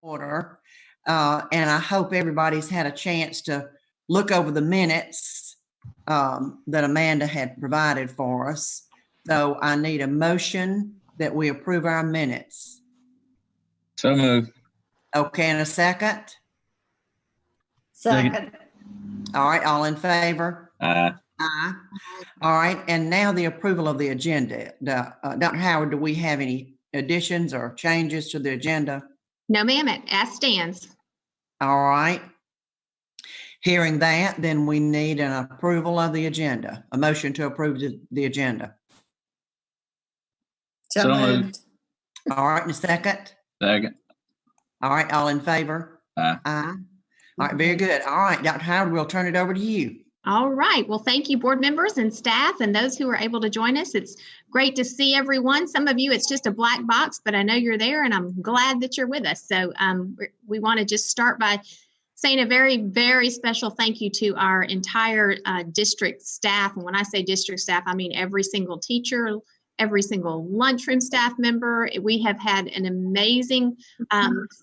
order. And I hope everybody's had a chance to look over the minutes that Amanda had provided for us. So I need a motion that we approve our minutes. So moved. Okay, and a second? Second. All right, all in favor? Aye. Aye. All right, and now the approval of the agenda. Dr. Howard, do we have any additions or changes to the agenda? No, ma'am, it as stands. All right. Hearing that, then we need an approval of the agenda, a motion to approve the agenda. So moved. All right, and a second? Second. All right, all in favor? Aye. Aye. All right, very good. All right, Dr. Howard, we'll turn it over to you. All right. Well, thank you, board members and staff and those who are able to join us. It's great to see everyone. Some of you, it's just a black box, but I know you're there and I'm glad that you're with us. So we want to just start by saying a very, very special thank you to our entire district staff. And when I say district staff, I mean every single teacher, every single lunchroom staff member. We have had an amazing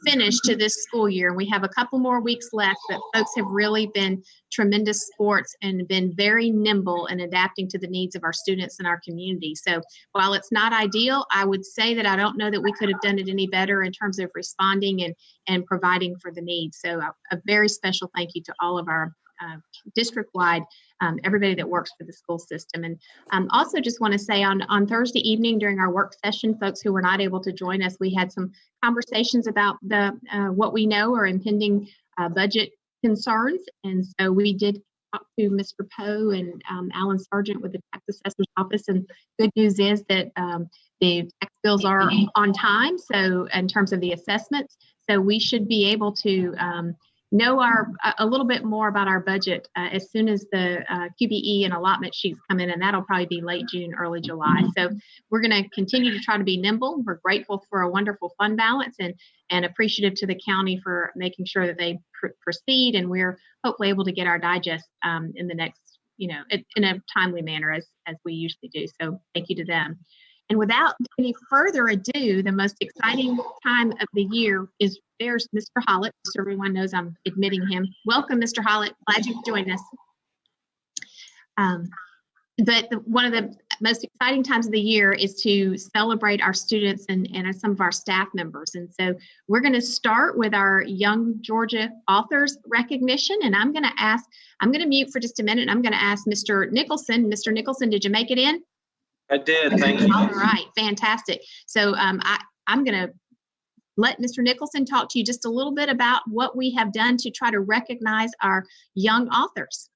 finish to this school year. We have a couple more weeks left, but folks have really been tremendous sports and been very nimble in adapting to the needs of our students and our community. So while it's not ideal, I would say that I don't know that we could have done it any better in terms of responding and providing for the needs. So a very special thank you to all of our district-wide, everybody that works for the school system. And also just want to say on Thursday evening during our work session, folks who were not able to join us, we had some conversations about the what we know are impending budget concerns. And so we did talk to Mr. Poe and Alan Sargent with the tax assessor's office. And good news is that the tax bills are on time. So in terms of the assessments, so we should be able to know a little bit more about our budget as soon as the QBE and allotment sheets come in, and that'll probably be late June, early July. So we're going to continue to try to be nimble. We're grateful for a wonderful fund balance and appreciative to the county for making sure that they proceed, and we're hopefully able to get our digest in the next, in a timely manner as we usually do. So thank you to them. And without any further ado, the most exciting time of the year is there's Mr. Hollett. So everyone knows I'm admitting him. Welcome, Mr. Hollett. Glad you could join us. But one of the most exciting times of the year is to celebrate our students and some of our staff members. And so we're going to start with our Young Georgia Authors recognition. And I'm going to mute for just a minute. And I'm going to ask Mr. Nicholson. Mr. Nicholson, did you make it in? I did, thank you. All right, fantastic. So I'm going to let Mr. Nicholson talk to you just a little bit about what we have done to try to recognize our young authors.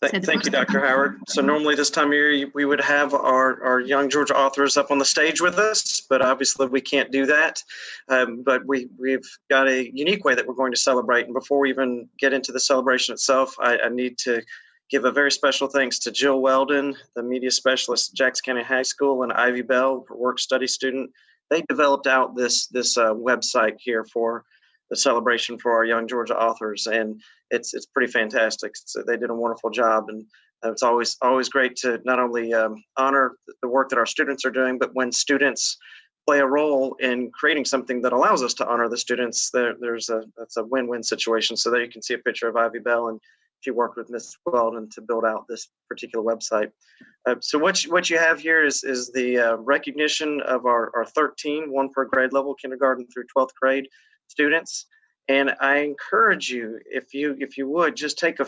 Thank you, Dr. Howard. So normally this time of year, we would have our Young Georgia authors up on the stage with us, but obviously we can't do that. But we've got a unique way that we're going to celebrate. And before we even get into the celebration itself, I need to give a very special thanks to Jill Weldon, the media specialist at Jackson County High School, and Ivy Bell, a work-study student. They developed out this website here for the celebration for our Young Georgia authors, and it's pretty fantastic. So they did a wonderful job, and it's always great to not only honor the work that our students are doing, but when students play a role in creating something that allows us to honor the students, that's a win-win situation. So there you can see a picture of Ivy Bell, and she worked with Ms. Weldon to build out this particular website. So what you have here is the recognition of our 13, one per grade level, kindergarten through 12th grade students. And I encourage you, if you would, just take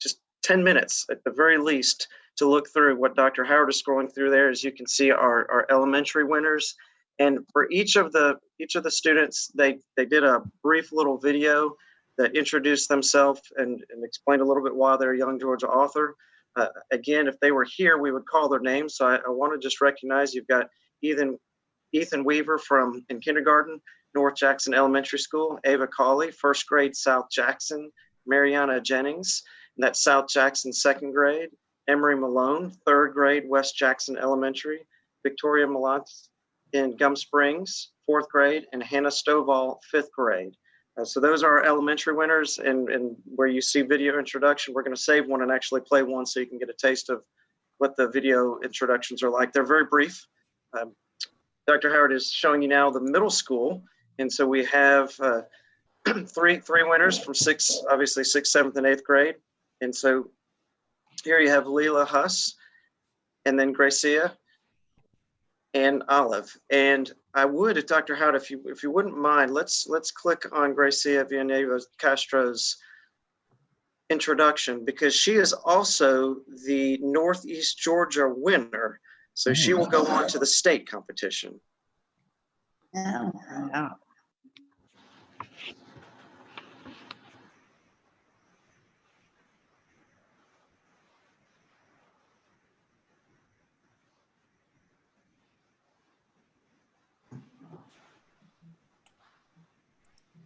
just 10 minutes at the very least to look through what Dr. Howard is scrolling through there. As you can see, our elementary winners. And for each of the students, they did a brief little video that introduced themselves and explained a little bit why they're a Young Georgia author. Again, if they were here, we would call their names. So I want to just recognize you've got Ethan Weaver in kindergarten, North Jackson Elementary School, Ava Cawley, first grade, South Jackson, Mariana Jennings, and that's South Jackson, second grade, Emery Malone, third grade, West Jackson Elementary, Victoria Malantz in Gum Springs, fourth grade, and Hannah Stovall, fifth grade. So those are our elementary winners, and where you see video introduction, we're going to save one and actually play one so you can get a taste of what the video introductions are like. They're very brief. Dr. Howard is showing you now the middle school, And so we have three winners from obviously sixth, seventh, and eighth grade. And so here you have Leela Huss, and then Gracia and Olive. And I would, if Dr. Howard, if you wouldn't mind, let's click on Gracia Villanueva Castro's introduction, because she is also the Northeast Georgia winner. So she will go on to the state competition. Oh, wow.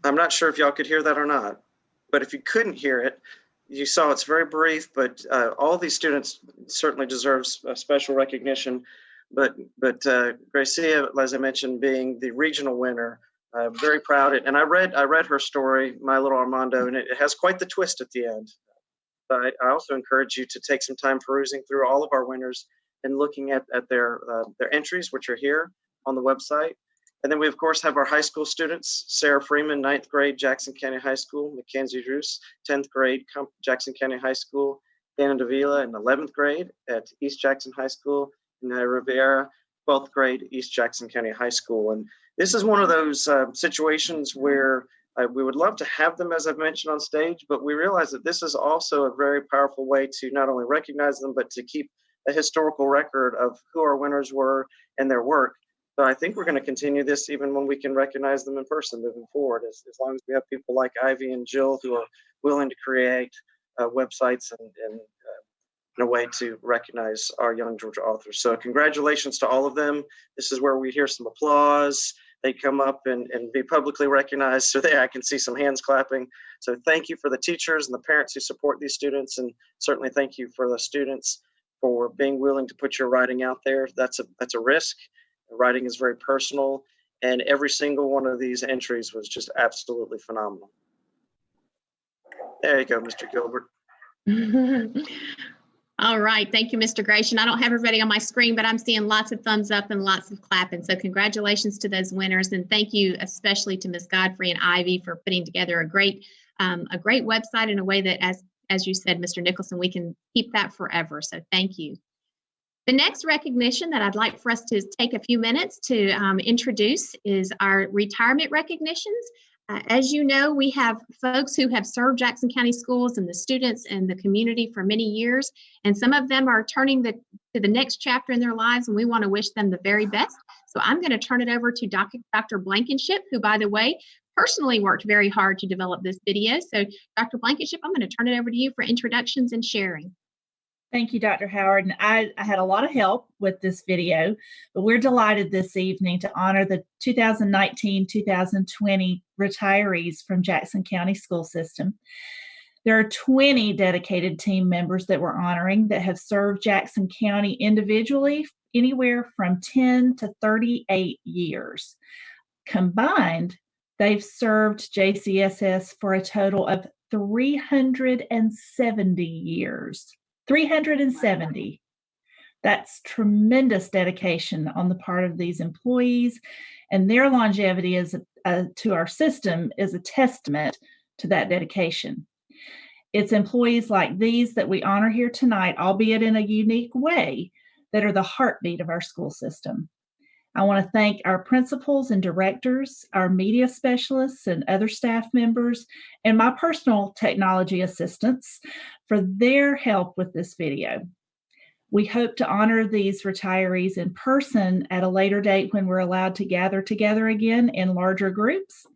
I'm not sure if y'all could hear that or not, but if you couldn't hear it, you saw it's very brief, but all these students certainly deserves special recognition. But Gracia, as I mentioned, being the regional winner, very proud. And I read her story, My Little Armando, and it has quite the twist at the end. But I also encourage you to take some time perusing through all of our winners and looking at their entries, which are here on the website. And then we, of course, have our high school students: Sarah Freeman, 9th grade, Jackson County High School; Mackenzie Roos, 10th grade, Jackson County High School; Dana Davila in 11th grade at East Jackson High School; and Rivera, 12th grade, East Jackson County High School. And this is one of those situations where we would love to have them, as I've mentioned, on stage, but we realize that this is also a very powerful way to not only recognize them, but to keep a historical record of who our winners were and their work. So I think we're going to continue this even when we can recognize them in person moving forward, as long as we have people like Ivy and Jill who are willing to create websites and a way to recognize our young Georgia authors. So congratulations to all of them. This is where we hear some applause. They come up and be publicly recognized. So there I can see some hands clapping. So thank you for the teachers and the parents who support these students. And certainly thank you for the students for being willing to put your writing out there. That's a risk. Writing is very personal, and every single one of these entries was just absolutely phenomenal. There you go, Mr. Gilbert. All right. Thank you, Mr. Gratian. I don't have everybody on my screen, but I'm seeing lots of thumbs up and lots of clapping. So congratulations to those winners. And thank you especially to Ms. Godfrey and Ivy for putting together a great website in a way that, as you said, Mr. Nicholson, we can keep that forever. So thank you. The next recognition that I'd like for us to take a few minutes to introduce is our retirement recognitions. As you know, we have folks who have served Jackson County Schools and the students and the community for many years, and some of them are turning to the next chapter in their lives, and we want to wish them the very best. So I'm going to turn it over to Dr. Blankenship, who, by the way, personally worked very hard to develop this video. So Dr. Blankenship, I'm going to turn it over to you for introductions and sharing. Thank you, Dr. Howard. And I had a lot of help with this video, but we're delighted this evening to honor the 2019-2020 retirees from Jackson County School System. There are 20 dedicated team members that we're honoring that have served Jackson County individually anywhere from 10 to 38 years. Combined, they've served JCSS for a total of 370 years. 370. That's tremendous dedication on the part of these employees, and their longevity to our system is a testament to that dedication. It's employees like these that we honor here tonight, albeit in a unique way, that are the heartbeat of our school system. I want to thank our principals and directors, our media specialists and other staff members, and my personal technology assistants for their help with this video. We hope to honor these retirees in person at a later date when we're allowed to gather together again in larger groups.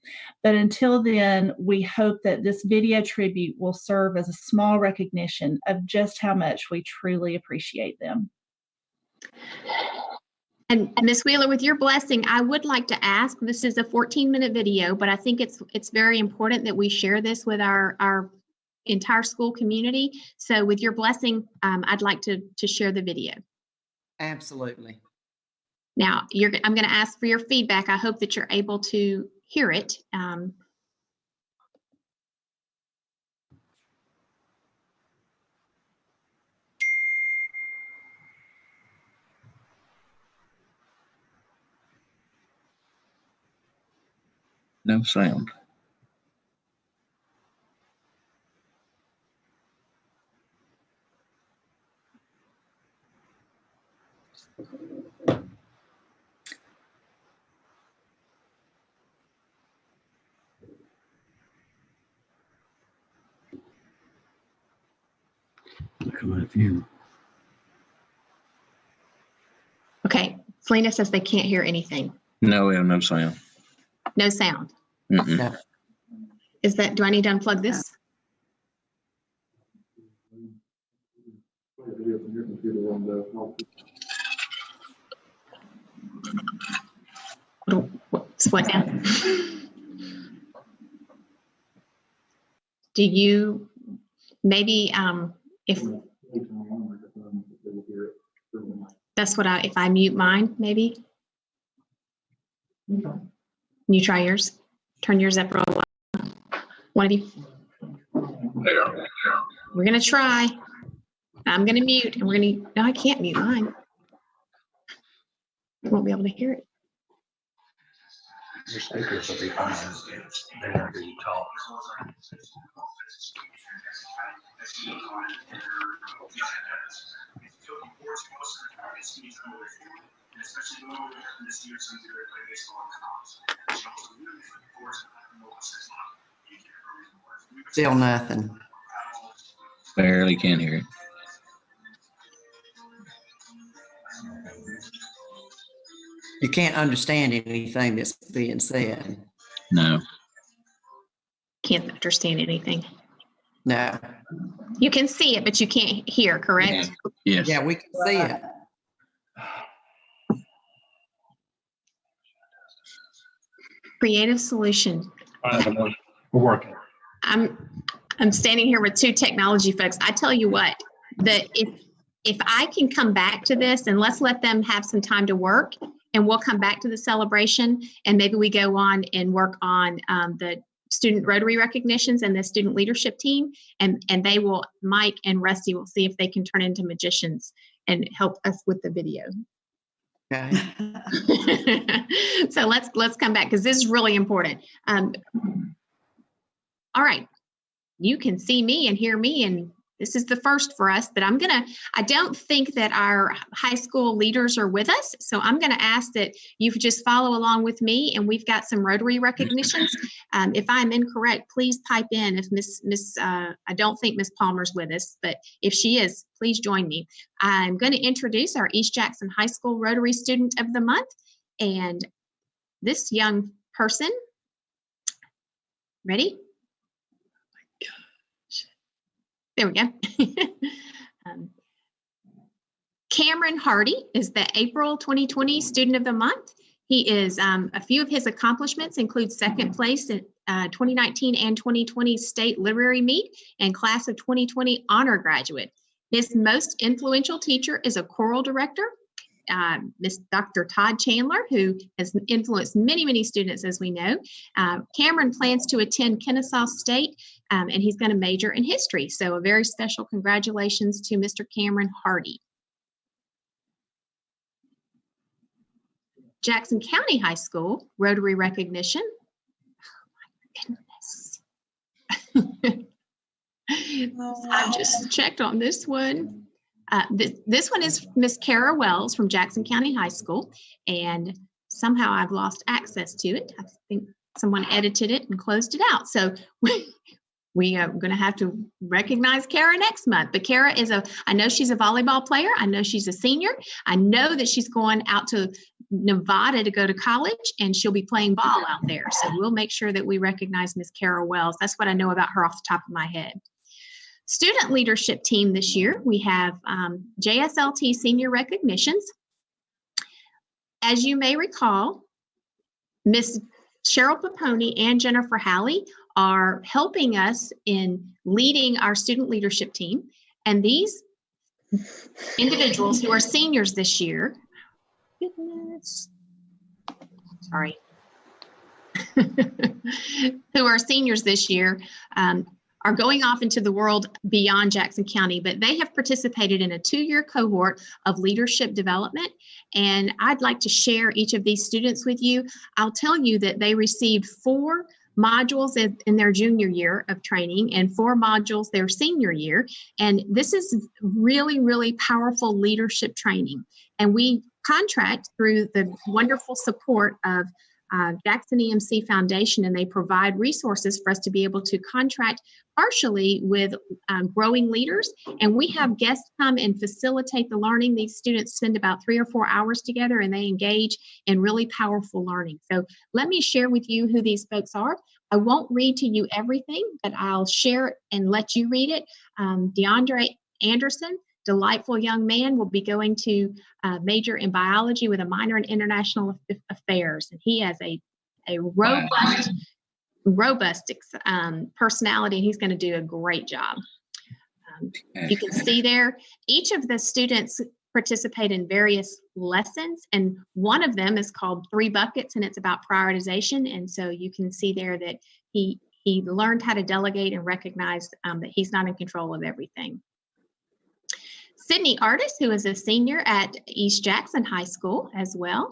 But until then, we hope that this video tribute will serve as a small recognition of just how much we truly appreciate them. And Ms. Wheeler, with your blessing, I would like to ask, this is a 14-minute video, but I think it's very important that we share this with our entire school community. So with your blessing, I'd like to share the video. Absolutely. Now, I'm going to ask for your feedback. I hope that you're able to hear it. No sound. Come at you. Okay, Selena says they can't hear anything. No, we have no sound. No sound. Mm-mm. No. Is that, do I need to unplug this? What now? Do you, maybe, if, that's what if I mute mine, maybe? Can you try yours? Turn yours up real loud. One of you. We're gonna try. I'm gonna mute and no, I can't mute mine. You won't be able to hear it. Your speakers will be fine. They won't hear you talk. Still nothing. Barely can hear it. You can't understand anything that's being said. No. Can't understand anything. No. You can see it, but you can't hear, correct? Yes. Yeah, we can see it. Creative solution. We're working. I'm standing here with two technology folks. I tell you what, that if I can come back to this, and let's let them have some time to work, and we'll come back to the celebration, and maybe we go on and work on the student Rotary recognitions and the student leadership team, and they will, Mike and Rusty will see if they can turn into magicians and help us with the video. Okay. So let's come back, because this is really important. All right, you can see me and hear me, and this is the first for us, but I don't think that our high school leaders are with us, so I'm gonna ask that you just follow along with me, and we've got some Rotary recognitions. If I'm incorrect, please type in if I don't think Miss Palmer's with us, but if she is, please join me. I'm gonna introduce our East Jackson High School Rotary Student of the Month, and this young person, ready? There we go. Cameron Hardy is the April 2020 Student of the Month. He is, a few of his accomplishments include second place at 2019 and 2020 State Literary Meet and Class of 2020 Honor Graduate. His most influential teacher is a choral director, Miss Dr. Todd Chandler, who has influenced many, many students, as we know. Cameron plans to attend Kennesaw State, and he's going to major in history. So a very special congratulations to Mr. Cameron Hardy. Jackson County High School Rotary recognition. Oh my goodness. I just checked on this one. This one is Miss Kara Wells from Jackson County High School, and somehow I've lost access to it. I think someone edited it and closed it out. So we are going to have to recognize Kara next month. But Kara is I know she's a volleyball player. I know she's a senior. I know that she's going out to Nevada to go to college, and she'll be playing ball out there. So we'll make sure that we recognize Miss Kara Wells. That's what I know about her off the top of my head. Student leadership team this year, we have JSLT senior recognitions. As you may recall, Miss Cheryl Paponi and Jennifer Halley are helping us in leading our student leadership team. And these individuals who are seniors this year, goodness, sorry, who are seniors this year, are going off into the world beyond Jackson County, but they have participated in a 2-year cohort of leadership development. And I'd like to share each of these students with you. I'll tell you that they received 4 modules in their junior year of training and 4 modules their senior year. And this is really, really powerful leadership training. And we contract through the wonderful support of Jackson EMC Foundation, and they provide resources for us to be able to contract partially with growing leaders. And we have guests come and facilitate the learning. These students spend about 3 or 4 hours together, and they engage in really powerful learning. So let me share with you who these folks are. I won't read to you everything, but I'll share it and let you read it. DeAndre ANDERSON, delightful young man, will be going to major in biology with a minor in international affairs. And he has a robust personality, and he's going to do a great job. You can see there, each of the students participate in various lessons, and one of them is called 3 Buckets, and it's about prioritization. And so you can see there that he learned how to delegate and recognize that he's not in control of everything. Sydney ARDIS, who is a senior at East Jackson High School as well.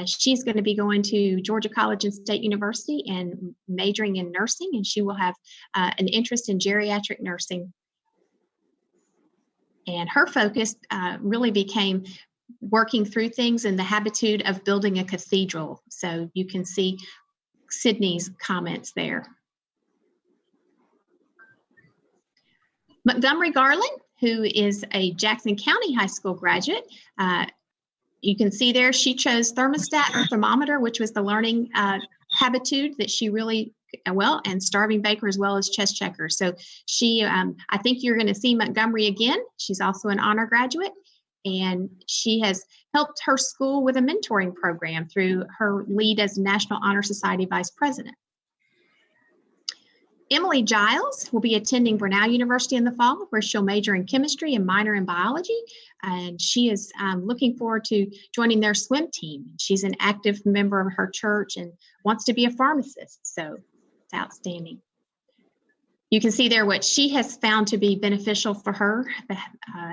She's going to be going to Georgia College and State University and majoring in nursing, and she will have an interest in geriatric nursing. And her focus really became working through things in the habitude of building a cathedral. So you can see Sydney's comments there. Montgomery Garland, who is a Jackson County High School graduate. You can see there she chose thermostat or thermometer, which was the learning habitude that she really well, and starving baker as well as chest checker. So she, I think you're going to see Montgomery again. She's also an honor graduate, and she has helped her school with a mentoring program through her lead as National Honor Society Vice President. Emily Giles will be attending Brenau University in the fall, where she'll major in chemistry and minor in biology. And she is looking forward to joining their swim team. She's an active member of her church and wants to be a pharmacist. So it's outstanding. You can see there what she has found to be beneficial for her. The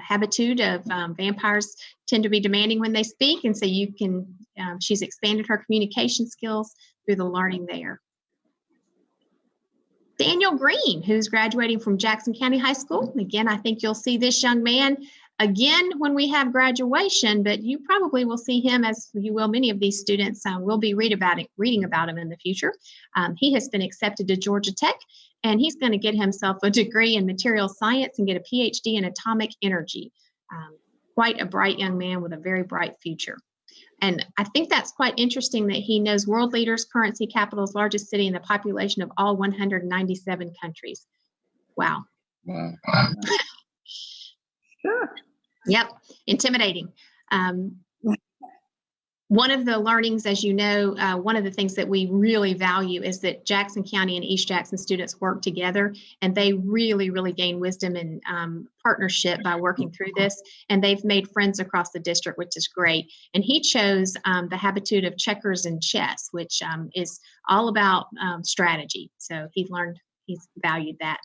habitude of vampires tend to be demanding when they speak. And so you can, she's expanded her communication skills through the learning there. Daniel Green, who's graduating from Jackson County High School. Again, I think you'll see this young man again when we have graduation, but you probably will see him, as you will many of these students. We'll be reading about him in the future. He has been accepted to Georgia Tech, and he's going to get himself a degree in material science and get a PhD in atomic energy. Quite a bright young man with a very bright future. And I think that's quite interesting that he knows world leaders, currency, capitals, largest city, and the population of all 197 countries. Wow. Wow. Sure. Yep. Intimidating. One of the learnings, as you know, one of the things that we really value is that Jackson County and East Jackson students work together, and they really, really gain wisdom and partnership by working through this. And they've made friends across the district, which is great. And he chose the habitude of checkers and chess, which is all about strategy. So he's valued that.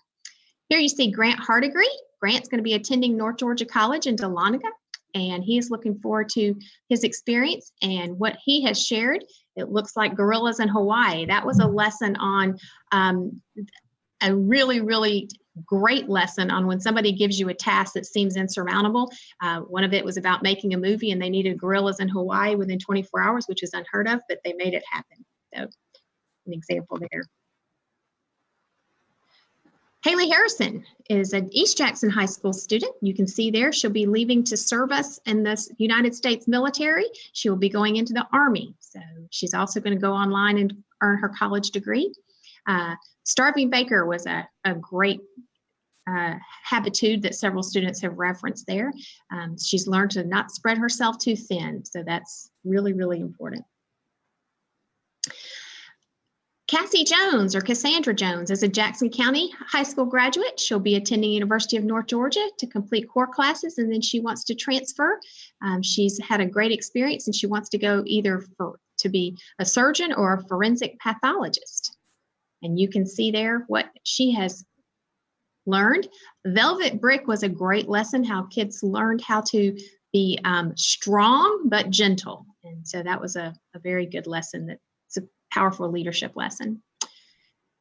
Here you see Grant Hardigree. Grant's going to be attending North Georgia College in Dahlonega, and he is looking forward to his experience and what he has shared. It looks like gorillas in Hawaii. That was a lesson on a really, really great lesson on when somebody gives you a task that seems insurmountable. One of it was about making a movie, and they needed gorillas in Hawaii within 24 hours, which is unheard of, but they made it happen. So an example there. Haley Harrison is an East Jackson High School student. You can see there she'll be leaving to serve us in the United States military. She will be going into the Army. So she's also going to go online and earn her college degree. Starving baker was a great habitude that several students have referenced there. She's learned to not spread herself too thin. So that's really, really important. Cassie Jones, or Cassandra Jones, is a Jackson County High School graduate. She'll be attending University of North Georgia to complete core classes, and then she wants to transfer. She's had a great experience, and she wants to go either to be a surgeon or a forensic pathologist. And you can see there what she has learned. Velvet Brick was a great lesson, how kids learned how to be strong but gentle. And so that was a very good lesson. That's a powerful leadership lesson.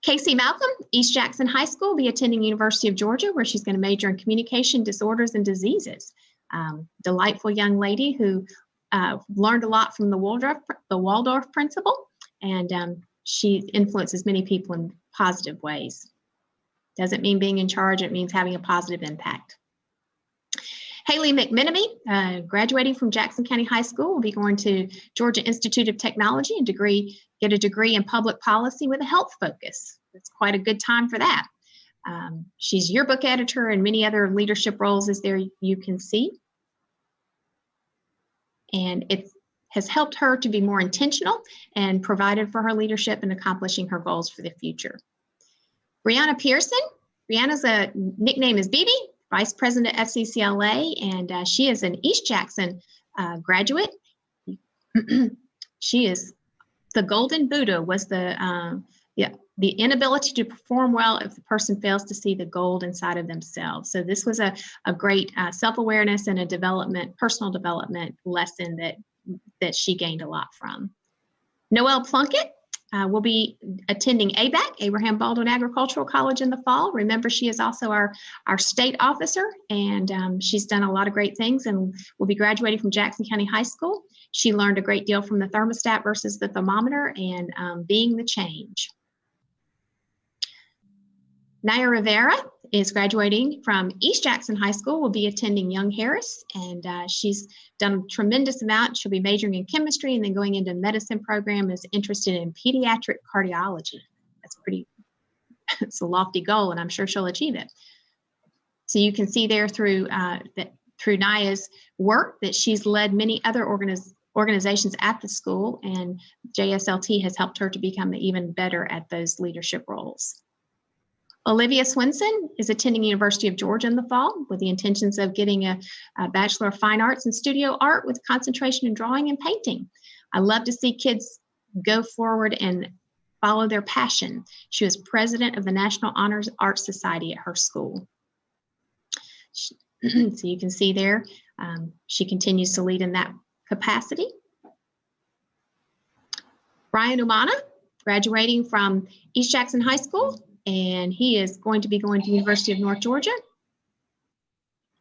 Kaycie MALCOLM, East Jackson High School, will be attending University of Georgia, where she's going to major in communication disorders and diseases. Delightful young lady who learned a lot from the Waldorf principle, and she influences many people in positive ways. Doesn't mean being in charge, it means having a positive impact. Haley McMenemy, graduating from Jackson County High School, will be going to Georgia Institute of Technology and get a degree in public policy with a health focus. It's quite a good time for that. She's yearbook editor and many other leadership roles, as there you can see. And it has helped her to be more intentional and provided for her leadership in accomplishing her goals for the future. Brianna PEARSON. Brianna's nickname is BB, Vice President at FCCLA, and she is an East Jackson graduate. She is the golden Buddha, was the inability to perform well if the person fails to see the gold inside of themselves. So this was a great self-awareness and a personal development lesson that she gained a lot from. Noel PLUNKETT will be attending ABAC, Abraham Baldwin Agricultural College, in the fall. Remember, she is also our state officer, and she's done a lot of great things and will be graduating from Jackson County High School. She learned a great deal from the thermostat versus the thermometer and being the change. Naya Rivera is graduating from East Jackson High School, will be attending Young Harris, and she's done a tremendous amount. She'll be majoring in chemistry and then going into medicine program, is interested in pediatric cardiology. That's it's a lofty goal, and I'm sure she'll achieve it. So you can see there through Naya's work that she's led many other organizations at the school, and JSLT has helped her to become even better at those leadership roles. Olivia SWINSON is attending University of Georgia in the fall with the intentions of getting a Bachelor of Fine Arts in Studio Art with concentration in drawing and painting. I love to see kids go forward and follow their passion. She was president of the National Honors Art Society at her school. So you can see there, she continues to lead in that capacity. Brian Umana, graduating from East Jackson High School, and he is going to be going to University of North Georgia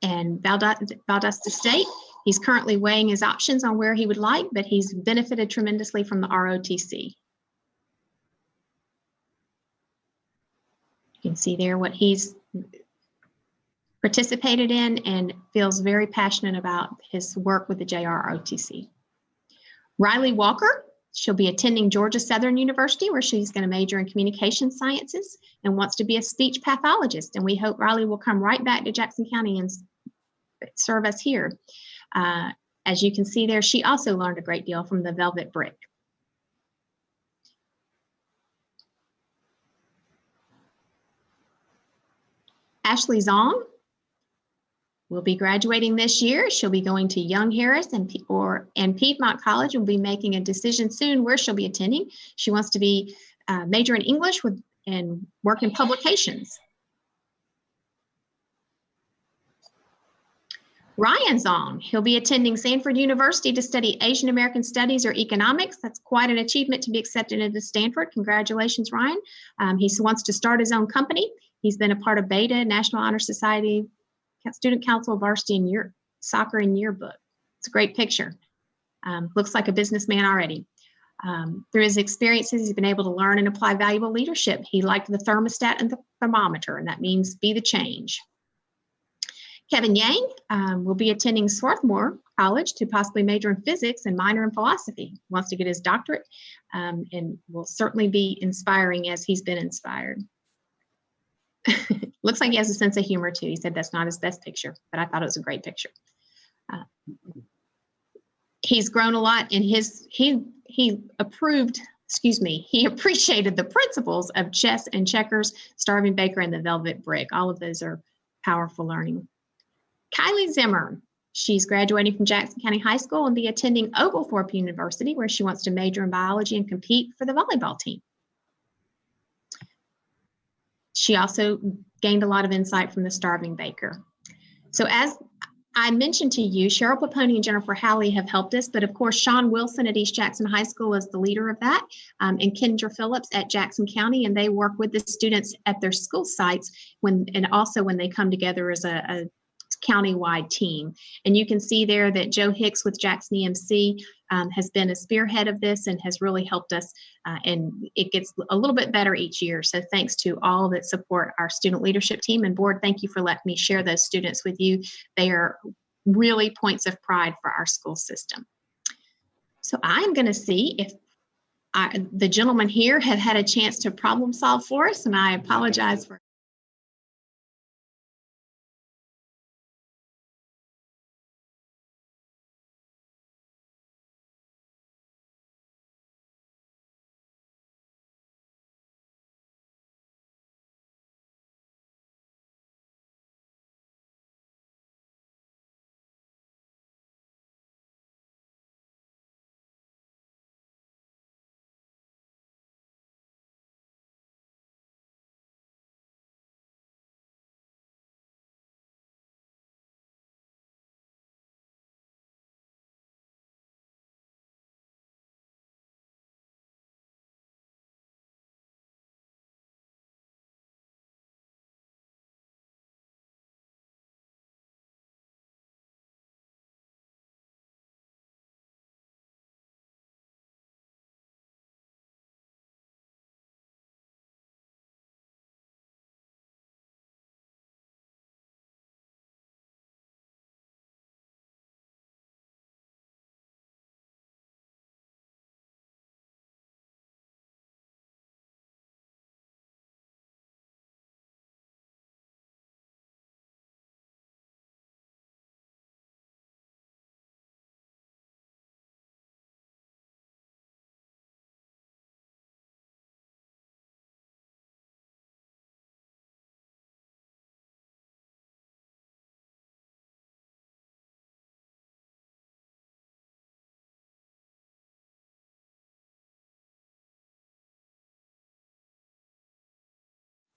and Valdosta State. He's currently weighing his options on where he would like, but he's benefited tremendously from the ROTC. You can see there what he's participated in and feels very passionate about his work with the JROTC. Riley Walker, she'll be attending Georgia Southern University, where she's going to major in communication sciences and wants to be a speech pathologist. And we hope Riley will come right back to Jackson County and serve us here. As you can see there, she also learned a great deal from the Velvet Brick. Ashley Zong will be graduating this year. She'll be going to Young Harris and Piedmont College and will be making a decision soon where she'll be attending. She wants to be major in English and work in publications. Ryan Zong, he'll be attending Stanford University to study Asian American Studies or Economics. That's quite an achievement to be accepted into Stanford. Congratulations, Ryan. He wants to start his own company. He's been a part of Beta, National Honor Society, Student Council, Varsity, and Soccer and Yearbook. It's a great picture. Looks like a businessman already. Through his experiences, he's been able to learn and apply valuable leadership. He liked the thermostat and the thermometer, and that means be the change. Kevin Yang will be attending Swarthmore College to possibly major in physics and minor in philosophy. He wants to get his doctorate and will certainly be inspiring as he's been inspired. Looks like he has a sense of humor too. He said that's not his best picture, but I thought it was a great picture. He's grown a lot in he appreciated the principles of chess and checkers, Starving Baker, and the Velvet Brick. All of those are powerful learning. Kylie Zimmer, she's graduating from Jackson County High School and be attending Oglethorpe University, where she wants to major in biology and compete for the volleyball team. She also gained a lot of insight from the starving baker. So as I mentioned to you, Cheryl Paponi and Jennifer Halley have helped us, but of course, Sean Wilson at East Jackson High School is the leader of that, and Kendra Phillips at Jackson County, and they work with the students at their school sites and also when they come together as a county-wide team. And you can see there that Joe Hicks with Jackson EMC has been a spearhead of this and has really helped us, and it gets a little bit better each year. So thanks to all that support our student leadership team and board. Thank you for letting me share those students with you. They are really points of pride for our school system. So I'm going to see if the gentlemen here have had a chance to problem solve for us, and I apologize for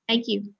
thank you.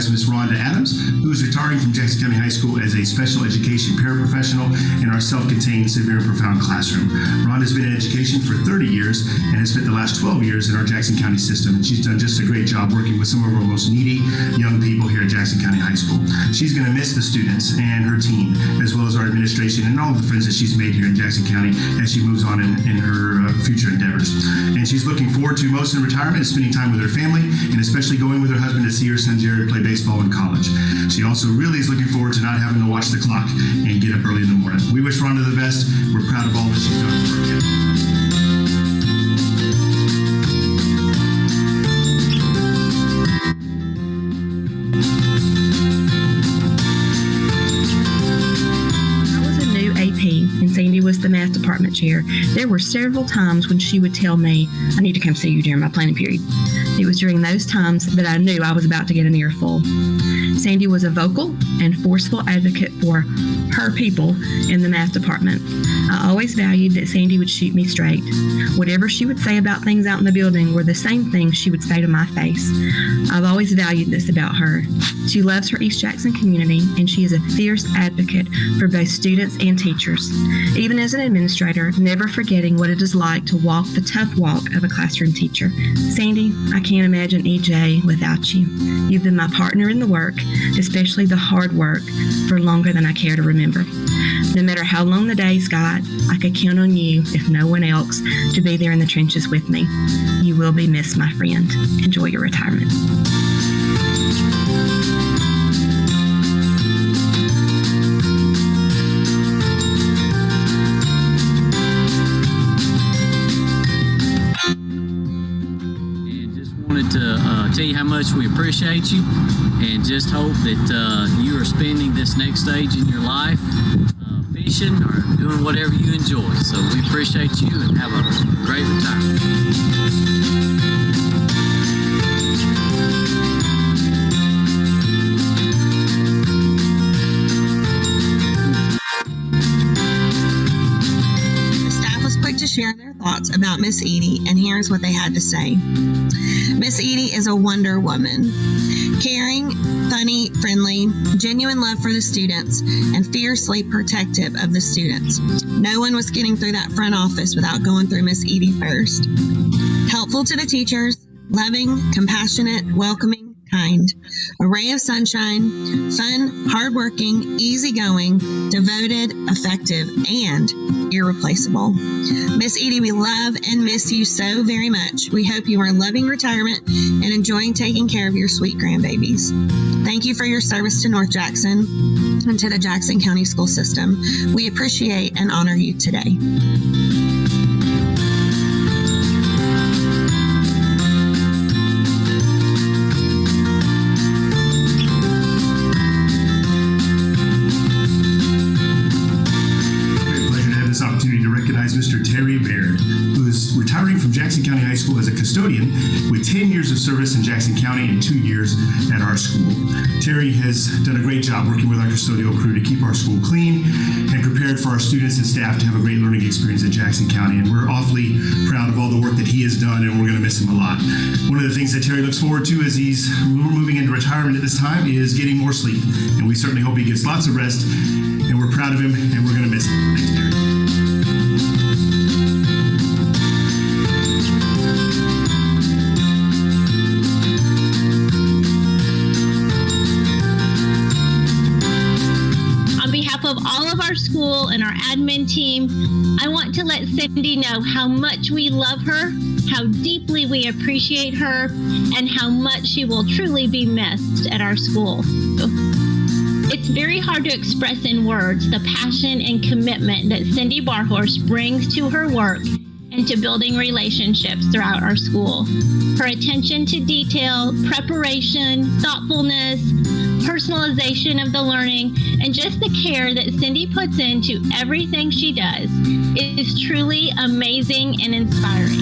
Ms. Rhonda Adams, who is retiring from Jackson County High School as a special education paraprofessional in our self-contained severe and profound classroom. Rhonda has been in education for 30 years and has spent the last 12 years in our Jackson County system, and she's done just a great job working with some of our most needy young people here at Jackson County High School. She's going to miss the students and her team, as well as our administration and all of the friends that she's made here in Jackson County as she moves on in her future endeavors. And she's looking forward to most in retirement is spending time with her family, and especially going with her husband to see her son Jared play baseball in college. She also really is looking forward to not having to watch the clock and get up early in the morning. We wish Rhonda the best. We're proud of all that she's done for our kids. Sandy was the math department chair, there were several times when she would tell me, I need to come see you during my planning period. It was during those times that I knew I was about to get an earful. Sandy was a vocal and forceful advocate for her people in the math department. I always valued that Sandy would shoot me straight. Whatever she would say about things out in the building were the same things she would say to my face. I've always valued this about her. She loves her East Jackson community, and she is a fierce advocate for both students and teachers. Even as an administrator, never forgetting what it is like to walk the tough walk of a classroom teacher. Sandy, I can't imagine EJ without you. You've been my partner in the work, especially the hard work, for longer than I care to remember. No matter how long the days got, I could count on you, if no one else, to be there in the trenches with me. You will be missed, my friend. Enjoy your retirement. Tell you how much we appreciate you, and just hope that you are spending this next stage in your life fishing or doing whatever you enjoy. So we appreciate you and have a great retirement. thoughts about Miss Edie, and here's what they had to say. Miss Edie is a Wonder Woman. Caring, funny, friendly, genuine love for the students, and fiercely protective of the students. No one was getting through that front office without going through Miss Edie first. Helpful to the teachers, loving, compassionate, welcoming, kind, a ray of sunshine, fun, hardworking, easygoing, devoted, effective, and irreplaceable. Miss Edie, we love and miss you so very much. We hope you are loving retirement and enjoying taking care of your sweet grandbabies. Thank you for your service to North Jackson and to the Jackson County School System. We appreciate and honor you today. Mr. Terry Baird, who is retiring from Jackson County High School as a custodian with 10 years of service in Jackson County and 2 years at our school. Terry has done a great job working with our custodial crew to keep our school clean and prepared for our students and staff to have a great learning experience at Jackson County. And we're awfully proud of all the work that he has done, and we're going to miss him a lot. One of the things that Terry looks forward to as he's moving into retirement at this time is getting more sleep. And we certainly hope he gets lots of rest, and we're proud of him, and we're going to miss him. Thanks, Terry. Of all of our school and our admin team, I want to let Cindy know how much we love her, how deeply we appreciate her, and how much she will truly be missed at our school. It's very hard to express in words the passion and commitment that Cindy Barhorst brings to her work and to building relationships throughout our school. Her attention to detail, preparation, thoughtfulness, personalization of the learning, and just the care that Cindy puts into everything she does is truly amazing and inspiring.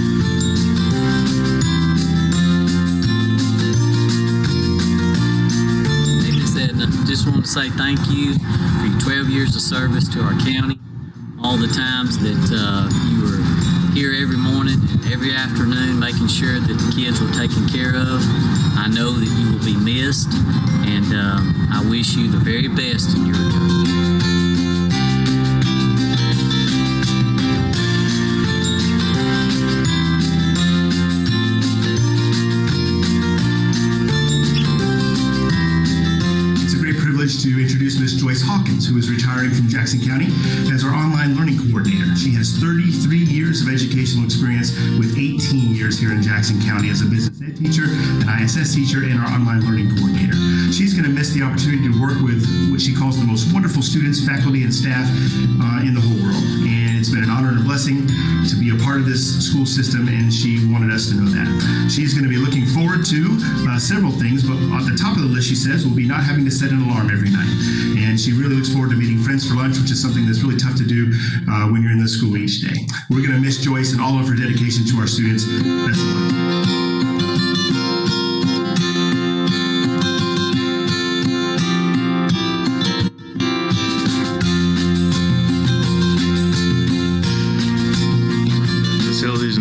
Like I said, I just want to say thank you for your 12 years of service to our county, all the times that you were here every morning and every afternoon making sure that the kids were taken care of. I know that you will be missed, and I wish you the very best in your retirement. To introduce Ms. Joyce Hawkins, who is retiring from Jackson County as our online learning coordinator. She has 33 years of educational experience with 18 years here in Jackson County as a business ed teacher, an ISS teacher, and our online learning coordinator. She's going to miss the opportunity to work with what she calls the most wonderful students, faculty, and staff in the whole world. And it's been an honor and a blessing to be a part of this school system, and she wanted us to know that. She's going to be looking forward to several things, but at the top of the list, she says, will be not having to set an alarm every night. And she really looks forward to meeting friends for lunch, which is something that's really tough to do when you're in the school each day. We're going to miss Joyce and all of her dedication to our students. Best of luck.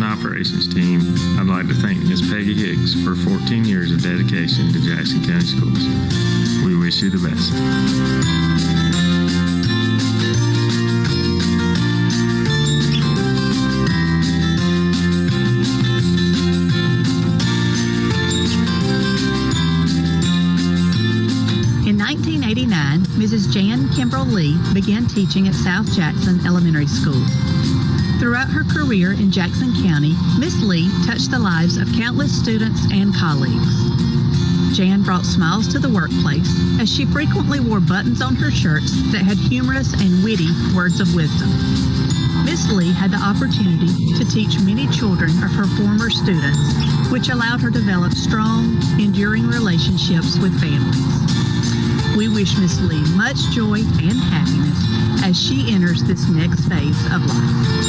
Operations team, I'd like to thank Ms. Peggy Hicks for 14 years of dedication to Jackson County Schools. We wish you the best. In 1989, Mrs. Jan Kimbrell Lee began teaching at South Jackson Elementary School. Throughout her career in Jackson County, Miss Lee touched the lives of countless students and colleagues. Jan brought smiles to the workplace as she frequently wore buttons on her shirts that had humorous and witty words of wisdom. Miss Lee had the opportunity to teach many children of her former students, which allowed her to develop strong, enduring relationships with families. We wish Miss Lee much joy and happiness as she enters this next phase of life.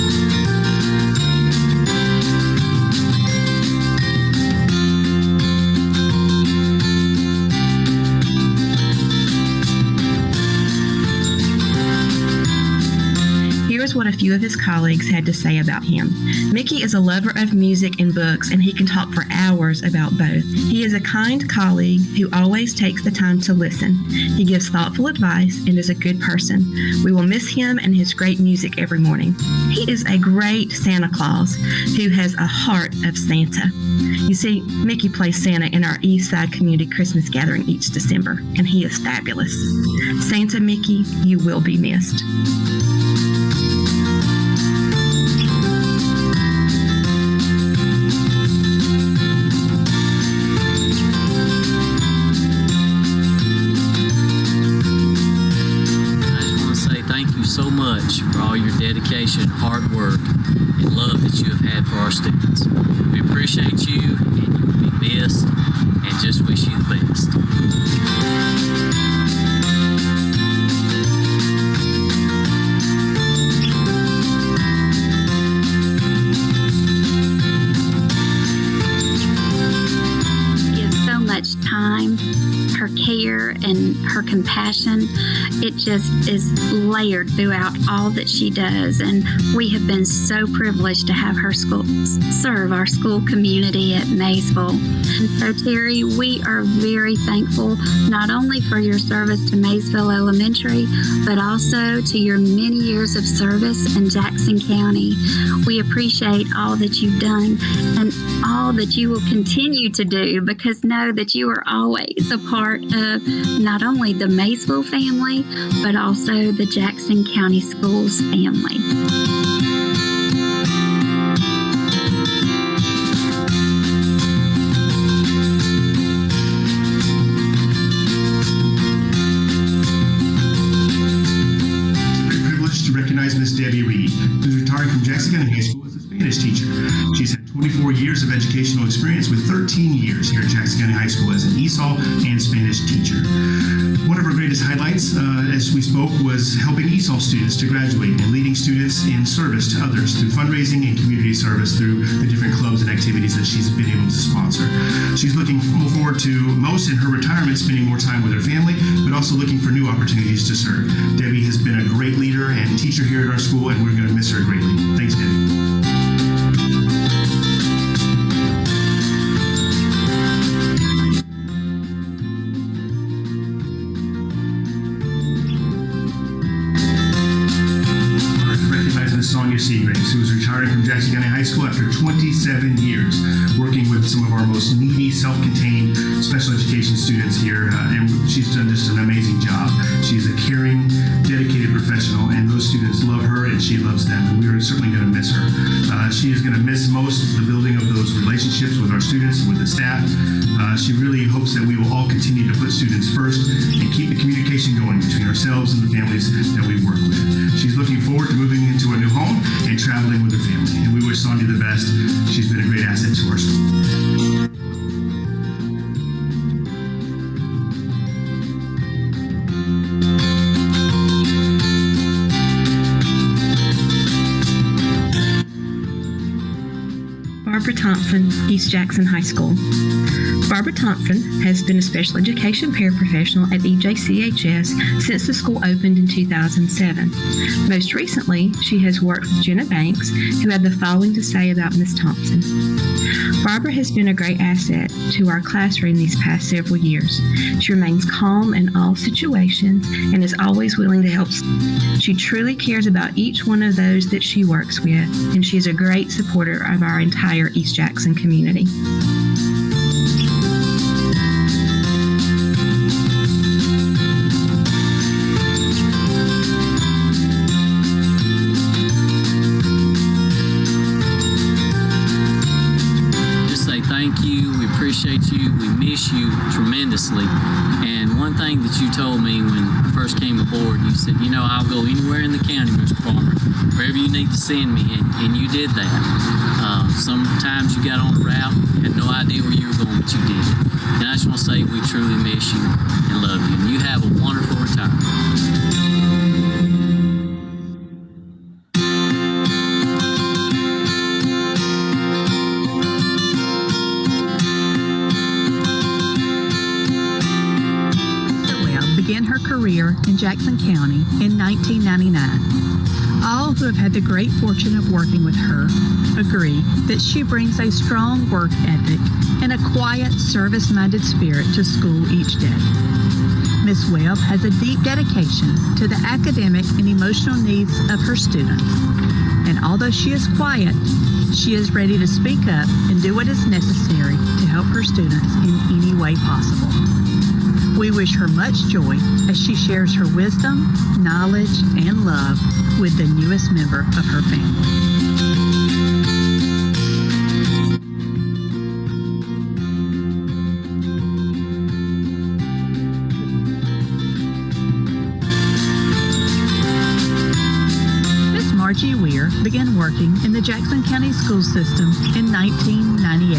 what a few of his colleagues had to say about him. Mickey is a lover of music and books, and he can talk for hours about both. He is a kind colleague who always takes the time to listen. He gives thoughtful advice and is a good person. We will miss him and his great music every morning. He is a great Santa Claus who has a heart of Santa. You see, Mickey plays Santa in our East Side Community Christmas gathering each December, and he is fabulous. Santa Mickey, you will be missed. So much for all your dedication, hard work, and love that you have had for our students. We appreciate you, and you will be missed, and just wish you the best. Time, her care, and her compassion. It just is layered throughout all that she does, and we have been so privileged to have her serve our school community at Maysville. And so, Terry, we are very thankful not only for your service to Maysville Elementary, but also to your many years of service in Jackson County. We appreciate all that you've done and all that you will continue to do, because know that you are always a part of not only the Maysville family, but also the Jackson County Schools family. Recognize Miss Debbie Reed, who's retired from Jackson County High School as a Spanish teacher. She's had 24 years of educational experience with 13 years here at Jackson County High School as an ESOL and Spanish teacher. One of her greatest highlights, as we spoke, was helping ESOL students to graduate and leading students in service to others through fundraising and community service through the different clubs and activities that she's been able to sponsor. She's looking forward to most in her retirement, spending more time with her family, but also looking for new opportunities to serve. Debbie has been a great leader and teacher here at our school, and we're going to miss her greatly. Thanks, Debbie. Seagraves, who is retiring from Jackson County High School after 27 years, working with some of our most needy, self-contained special education students here, and she's done just an amazing job. She's a caring, dedicated professional, and those students love her, and she loves them, and we are certainly going to miss her. She is going to miss most the building of those relationships with our students and with the staff. She really hopes that we will all continue to put students first and keep the communication going between ourselves and the families that we work with. She's looking forward to moving into a new home and traveling with her family. And we wish Sonia the best. She's been a great asset to our school. Barbara Thompson, East Jackson High School. Barbara Thompson has been a special education paraprofessional at EJCHS since the school opened in 2007. Most recently, she has worked with Jenna Banks, who had the following to say about Ms. Thompson. Barbara has been a great asset to our classroom these past several years. She remains calm in all situations and is always willing to help. She truly cares about each one of those that she works with, and she is a great supporter of our entire East Jackson community. Appreciate you. We miss you tremendously. And one thing that you told me when I first came aboard, you said, you know, I'll go anywhere in the county, Mr. Farmer, wherever you need to send me. And you did that. Sometimes you got on a route, had no idea where you were going, but you did it. And I just want to say we truly miss you and love you. And you have a wonderful retirement. Began her career in Jackson County in 1999. All who have had the great fortune of working with her agree that she brings a strong work ethic and a quiet, service-minded spirit to school each day. Ms. Webb has a deep dedication to the academic and emotional needs of her students. And although she is quiet, she is ready to speak up and do what is necessary to help her students in any way possible. We wish her much joy as she shares her wisdom, knowledge, and love with the newest member of her family. Margie Weir began working in the Jackson County school system in 1998.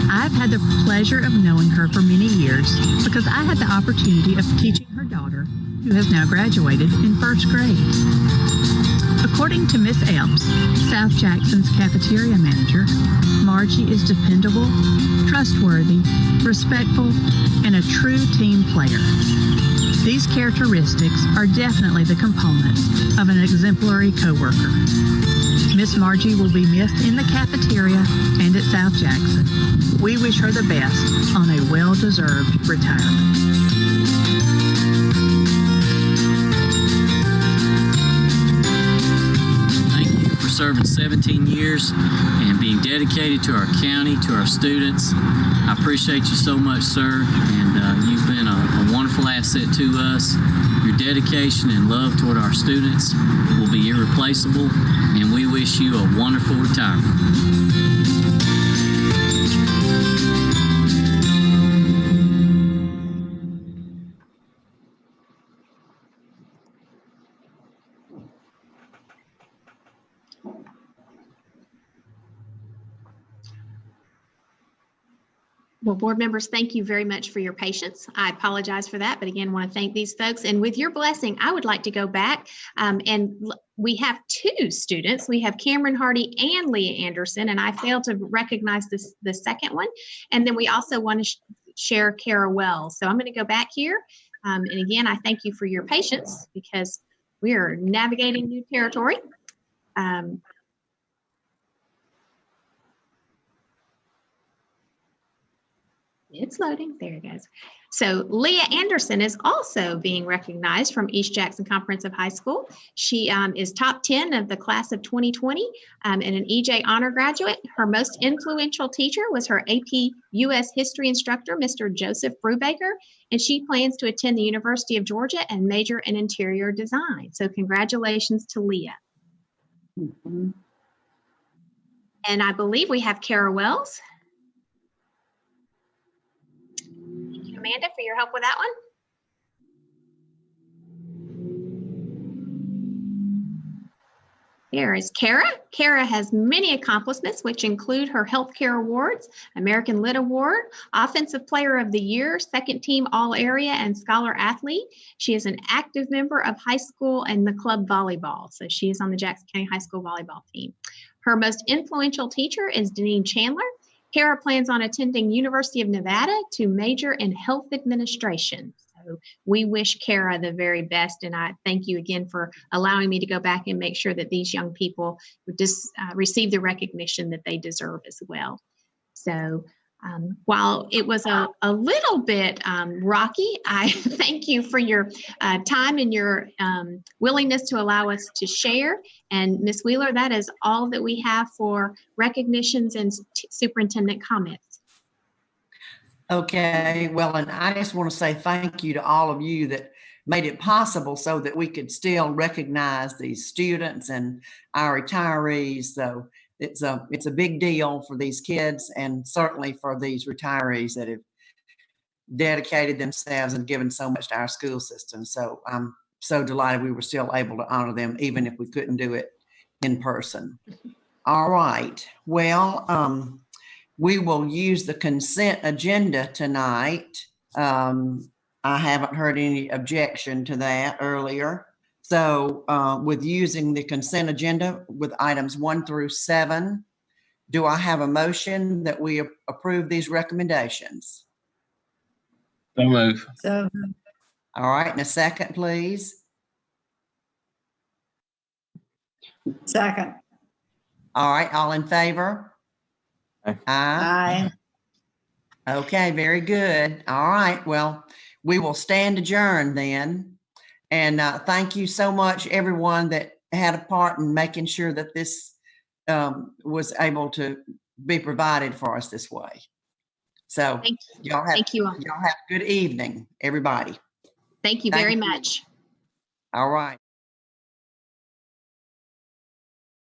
I've had the pleasure of knowing her for many years because I had the opportunity of teaching her daughter, who has now graduated in first grade. According to Miss Epps, South Jackson's cafeteria manager, Margie is dependable, trustworthy, respectful, and a true team player. These characteristics are definitely the components of an exemplary coworker. Miss Margie will be missed in the cafeteria and at South Jackson. We wish her the best on a well-deserved retirement. Serving 17 years and being dedicated to our county, to our students. I appreciate you so much, sir, and you've been a wonderful asset to us. Your dedication and love toward our students will be irreplaceable, and we wish you a wonderful retirement. Well, board members, thank you very much for your patience. I apologize for that, but again, want to thank these folks. And with your blessing, I would like to go back and we have two students. We have Cameron Hardy and Leah Anderson, and I failed to recognize the second one. And then we also want to share Kara Wells. So I'm going to go back here. And again, I thank you for your patience because we are navigating new territory. It's loading. There it goes. So Leah Anderson is also being recognized from East Jackson Comprehensive High School. She is top 10 of the class of 2020 and an EJ honor graduate. Her most influential teacher was her AP US history instructor, Mr. Joseph Brubaker, and she plans to attend the University of Georgia and major in interior design. So congratulations to Leah. Mm-hmm. And I believe we have Kara Wells. Amanda, for your help with that one. There is Kara. Kara has many accomplishments, which include her healthcare awards, American Lit Award, Offensive Player of the Year, Second Team All-Area, and Scholar Athlete. She is an active member of high school and the club volleyball. So she is on the Jackson County High School volleyball team. Her most influential teacher is Deneen Chandler. Kara plans on attending University of Nevada to major in health administration. So we wish Kara the very best, and I thank you again for allowing me to go back and make sure that these young people receive the recognition that they deserve as well. So while it was a little bit rocky, I thank you for your time and your willingness to allow us to share. And Ms. Wheeler, that is all that we have for recognitions and superintendent comments. Okay, well, and I just want to say thank you to all of you that made it possible so that we could still recognize these students and our retirees. So it's a big deal for these kids and certainly for these retirees that have dedicated themselves and given so much to our school system. So I'm so delighted we were still able to honor them, even if we couldn't do it in person. All right. Well, we will use the consent agenda tonight. I haven't heard any objection to that earlier. So with using the consent agenda with items 1 through 7, do I have a motion that we approve these recommendations? So move. So, all right, and a second, please. Second. All right, all in favor? Aye. Aye. Okay, very good. All right, well, we will stand adjourned then. And thank you so much, everyone that had a part in making sure that this was able to be provided for us this way. So y'all have a good evening, everybody. Thank you very much. All right.